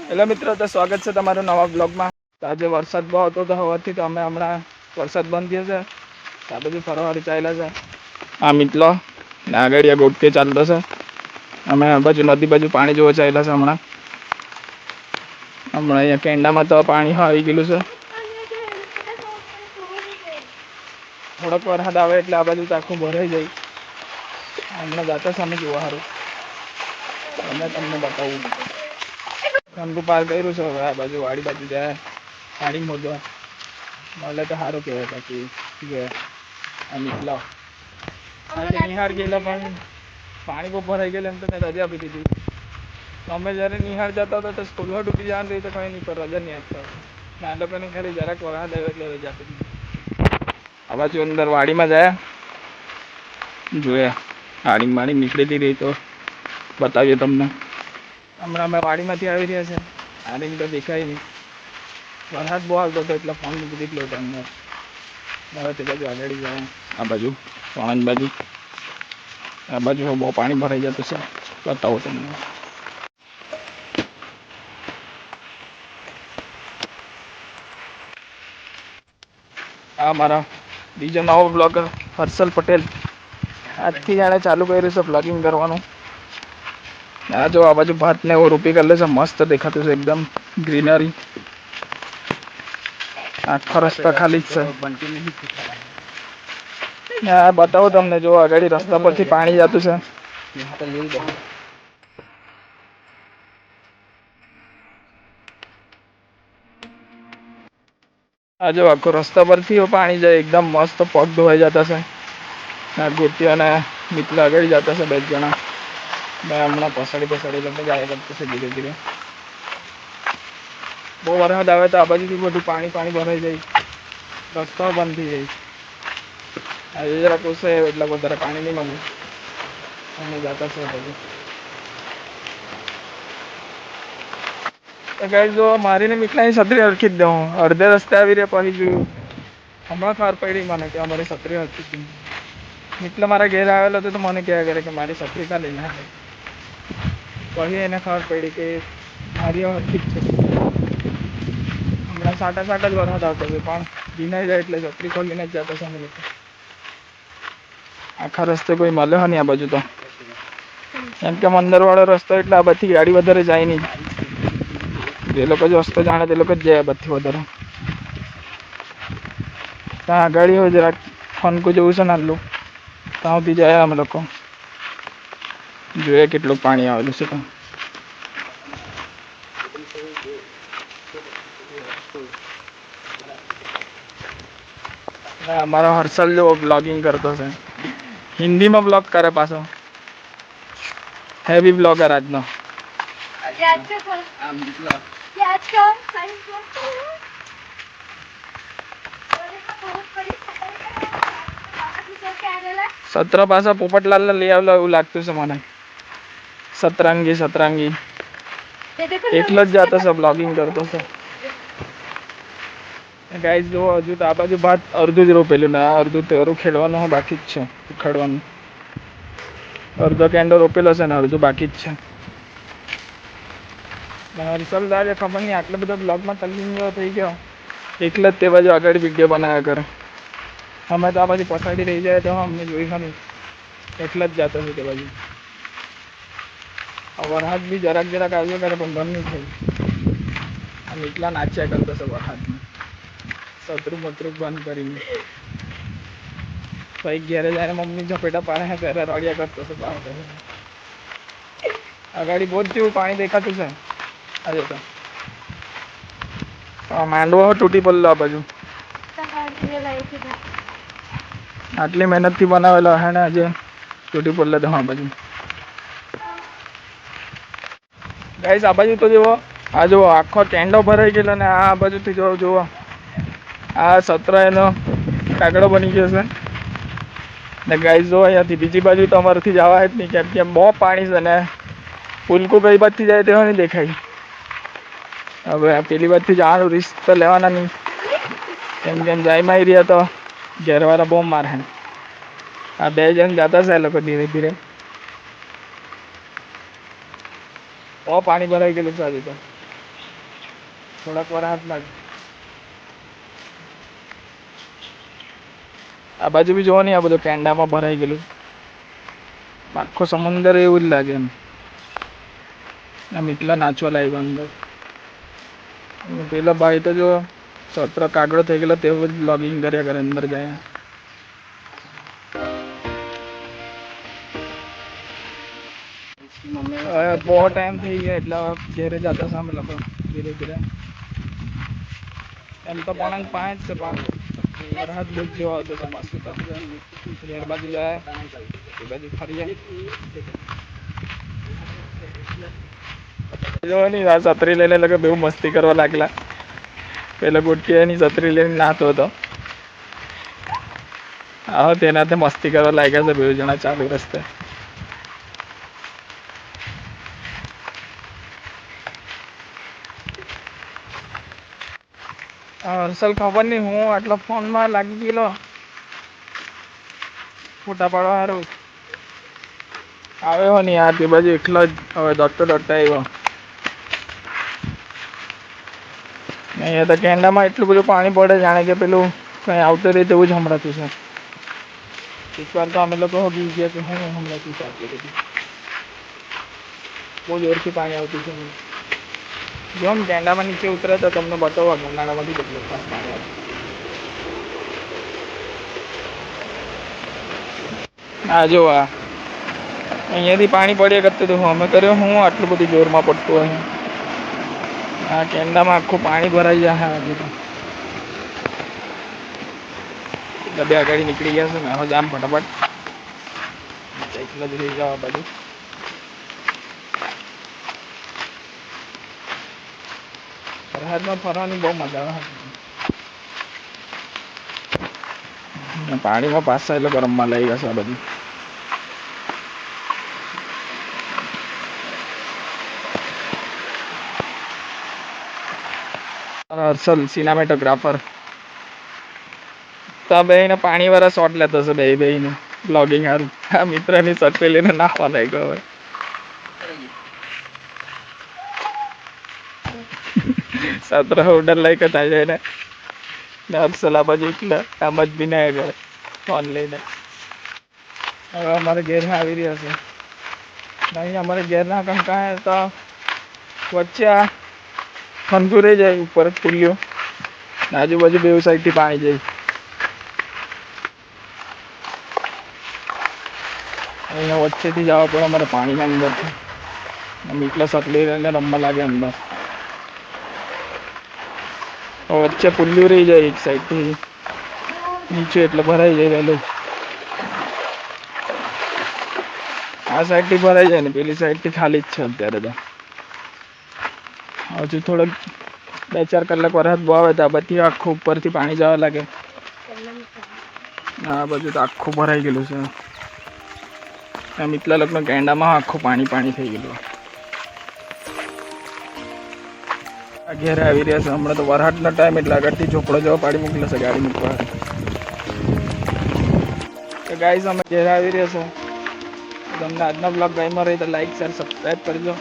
Hello મિત્રો, તો સ્વાગત છે તમારું નવા બ્લોગમાં. આજે વરસાદ બહુ હતો તો હોવાથી તો અમે હમણાં વરસાદ બંધ થયો છે આ બધું ફરવા ચાલ્યા છે. આ મિત્રો ને આગળ ગોટકે ચાલતો છે. અમે આ બાજુ નદી બાજુ પાણી જોવા ચાલ્યા છે. હમણાં અહીંયા કેંડામાં તો પાણી આવી ગયેલું છે. થોડોક વરસાદ આવે એટલે આ બાજુ તો આખું ભરાઈ જાય. હમણાં જાતા સામે જોવા સારું અમે તમને બતાવું. રંગુ પાર કર્યું છે. હવે આ બાજુ વાડી બાજુ જાય પાણી મોજવા મળે તો સારું કહેવાય. બાકી નીકળો નિહાળ ગયેલા પણ પાણી બહુ ભરાઈ ગયેલું. એમ તો મેં રજા આપી દીધી. અમે જ્યારે નિહાળ જતા હતા તો સ્કૂલમાં ડૂબી જવાનું રહી તો કંઈ નહીં, પર રજા નહીં આપતા. આ લોકોને ખાલી જરાક વરસાદ આવ્યો એટલે રજા આપી દીધી. આ બાજુ અંદર વાડીમાં જાય જોયા હાડી માડી નીકળેલી રહી તો બતાવીએ તમને. હમણાં અમે વાડીમાંથી આવી રહ્યા છે. હાડી તો દેખાય નહીં. વરસાદ બહુ આવતો હતો એટલે ફોન મૂકી દીધો તમને. હવે તે બાજુ આગળ જાય. આ બાજુ પાણી બાજુ આ બાજુ બહુ પાણી ભરાઈ જતું છે. બતાવો તમને. આ મારા બીજો નવો બ્લોગર હર્ષલ પટેલ આજથી જાણે ચાલુ કર્યું છે બ્લોગિંગ કરવાનું. આ જો આ બાજુ ભાત ને એવું રોપી કરેલું છે. મસ્ત દેખાતું છે એકદમ ગ્રીનરી. આખો રસ્તો ખાલી જ છે. બતાવો તમને. જો આગળ રસ્તા પરથી પાણી જતું છે. આ જો આખો રસ્તા પરથી પાણી જાય એકદમ મસ્ત. પગ ધોવાઈ જતા છે. ગોટી અને મિત્ર આગળ જતા છે. 2 જણા હમણાં પસાડી લઈને જાય કરતા છે ધીરે ધીરે. બહુ વરસાદ આવે તો આ બાજુથી બધું પાણી ભરાઈ જાય. રસ્તાઓ બંધ થઈ જાય. આજે જરાક ઓછો એટલે વધારે પાણી નહીં મળે. અમે જતા છે બધું. તો ગાઈસ જો મારીને મીઠલાની છત્રી હરખી જ દઉં. અડધે રસ્તે આવી રહ્યા પછી જોયું હમણાં ખબર પડી મને કે અમારી છત્રી હરખી જ. એટલે મારા ઘેર આવેલો હતો તો મને કહ્યા કરે કે મારી છત્રી કાં લઈને આવે. પછી એને ખબર પડી કે મારી હરખી જ છે. હમણાં સાટા જ વરસાદ આવતો હતો પણ ભીનાઈ જાય એટલે છત્રી ખોલીને જ જતા સામે લોકો. આખા રસ્તે કોઈ મળ્યો નહીં આ બાજુ તો. એમ કે મંદિરવાળો રસ્તો એટલે આ બાજુથી ગાડી વધારે જાય નહીં. જે લોકો જ રસ્તો જાણે તે લોકો જ જાય બાજુથી વધારે. ત્યાં આગળ હોય જરાક ફનકું જેવું છે નાનું. ત્યાં સુધી જાય અમે લોકો. જોઈએ કેટલું પાણી આવેલું છે. અમારો હર્ષલ જો બ્લોગિંગ કરતો છે. હિન્દીમાં બ્લોગ કરે પાછો. હેવી બ્લોગર આજનો. સત્ર પાછા પોપટલાલ લઈ આવેલો એવું લાગતું છે મને. સતરાંગી એકલો જ જતો છે. બ્લોગિંગ કરતો છે. ગાઈસ જો હજુ તો આ બાજુ ભાત અડધું જ રોપેલું ને અડધું તેરું ખેડવાનું બાકી જ છે. ઉખાડવાનું અડધો કેંડો રોપેલો છે ને અડધું બાકી જ છે. હર્ષલ દાદા ખબર નહીં આટલો બધો બ્લોગમાં તલ્લીન થઈ ગયો. એકલો જ તે બાજુ આગળ વિડીયો બનાવ્યા કરે. અમે તો આ બાજુ પછાડી રહી જાય તો અમને જોઈ ખરું એટલે જ જતો છે તે બાજુ. વરસાદ બી જરાક આવ્યો કરે પણ બંધ નહીં થઈ. આમ એટલા નાચ્યા કરતો છે વરસાદમાં. સતરું બંધ કરીને ભાઈ ઘેરે જઈને મમ્મી ઝપેટા પાડે ત્યારે રડ્યા કરતો છે. અગાડી બહુ જ જેવું પાણી દેખાતું છે. આજે તો માંડવો તૂટી પડેલો આ બાજુ. આટલી મહેનતથી બનાવેલો હે ને આજે તૂટી પડેલો તો આ બાજુ. ગાઈસ આ બાજુ તો જુઓ. આ જુઓ આખો કેંડો ભરાઈ ગયેલો ને આ બાજુથી જુઓ આ સત્ર એનો કાગડો બની ગયો છે. ને ગાઈસ જો અહીંયાથી બીજી બાજુ તો અમારાથી જવાય જ નહીં. કેમ કે બહુ પાણી છે ને પુલકું કઈ બાજુથી જાય તેવો નહીં દેખાય. હવે પેલી બાજુથી જવાનું રિસ્ક તો લેવાના નહીં. કેમ જાય રહ્યા તો ઘેરવાળા બહુ મારે. આ 2 જણ જતા છે. એ લોકો ધીરે ધીરે. બહુ પાણી ભરાઈ ગયેલું છે આજે તો. થોડાક વાર હાથ લાગે. આ બાજુ બી જોવો ને, આ બધું કેંડામાં ભરાઈ ગયેલું. આખો સમુદર એવું જ લાગે એમ. આમ એટલા નાચવા લાગ્યા અંદર. પેલા ભાઈ તો જો સત્ર કાગડો થઈ ગયેલો તેવું જ લોગિંગ કર્યા કરે અંદર જાય. બહુ ટાઈમ થઈ ગયો એટલે ઘેરે જતા સામે લોકો ધીરે ધીરે. એમ તો પણ 5 છે, વરસાદ બહુ જેવો આવતો હતો. મસ્ત ઘેર બાજુ જાય એ બાજુ ફરી જાય. છત્રી લઈને લોકો બહુ મસ્તી કરવા લાગલા. પેલો ગુટકી એની છત્રી લઈને નાતો હતો. હા, તેનાથી મસ્તી કરવા લાગ્યા છે બે જણા ચાલુ રસ્તે. હર્ષલ ખબર નહીં હું આટલો ફોનમાં લાગી ગયેલો ફોટા પાડવા હારું. આવ્યો નહીં યાર, તે બાજુ એકલો જ હવે દોડતો આવ્યો. અહીંયા તો કેંડામાં એટલું બધું પાણી પડે જાણે કે પેલું કંઈ આવતું રહે તેવું જ સંભળાતું છે. એકવાર તો અમે લોકો હોગી ગયા કે હું સંભળાતું છે આટલું બધું. બહુ જોરથી પાણી આવતું છે. જો આમ કેંડામાં નીચે ઉતરે તો તમને બતાવો ગંગાળામાંથી કેટલું પાણી આવે. હા જો અહીંયાથી પાણી પડ્યા કરતું હતું. અમે કર્યો હું આટલું બધું જોરમાં પડતું હોય. આ કેંડામાં આખું પાણી ભરાઈ જાય. હજુ તો ડબ્બે આગળ નીકળી ગયા છે. મેં જામ ફટાફટ એકલા જ રહી જવા બાજુ. વરસાદમાં ફરવાની બહુ મજા આવે. પાણીમાં પાછા એટલે ગરમમાં લઈ ગયો આ બધું. હર્ષલ સિનેમેટોગ્રાફર તો બે ને પાણી વાળા શોટ લેતો છે. બે ને બ્લોગિંગ સારું. આ મિત્રની શર્ટ લઈને નાખવા લાગ્યો હવે. સત્ર ઓર્ડર લઈ કે થાય જાય ને હર્ષલ આ બાજુ એકલા કામ જ બી ના કરે ફોન લઈને. હવે અમારે ઘેર આવી રહ્યા છે. નહીં અમારે ઘેરના કંકા તો વચ્ચે આ ખંભું રહી જાય ઉપર જ પુલિયો. આજુબાજુ બે સાઈડથી પાણી જાય. અહીંયા વચ્ચેથી જવા પડે અમારે પાણીના અંદરથી. આમ એકલા સકલી રહીને રમવા લાગે અંદર. વચ્ચે પુલિયું રહી જાય એક સાઈડથી નીચે એટલે ભરાઈ જાય વહેલું. આ સાઈડથી ભરાઈ જાય ને પેલી સાઈડથી ખાલી જ છે અત્યારે તો. હજુ થોડોક 2-4 કલાક વરસાદ બહુ આવે તો આ બધી આખું ઉપરથી પાણી જવા લાગે. આ બધું તો આખું ભરાઈ ગયેલું છે. આમ એટલા લોકોના કેંડામાં આખું પાણી થઈ ગયેલું. આ ઘેરે આવી રહ્યા છે. હમણાં તો વરસાદનો ટાઈમ એટલે આગળથી ઝોપડો જેવો પાડી મૂકેલો છે ગાડી મૂકવા. તો ગાઈસ અમે ઘેરે આવી રહ્યા છે. તમને આજનો બ્લોગ ગમ્યો રહે તો લાઈક શેર સબસ્ક્રાઈબ કરજો.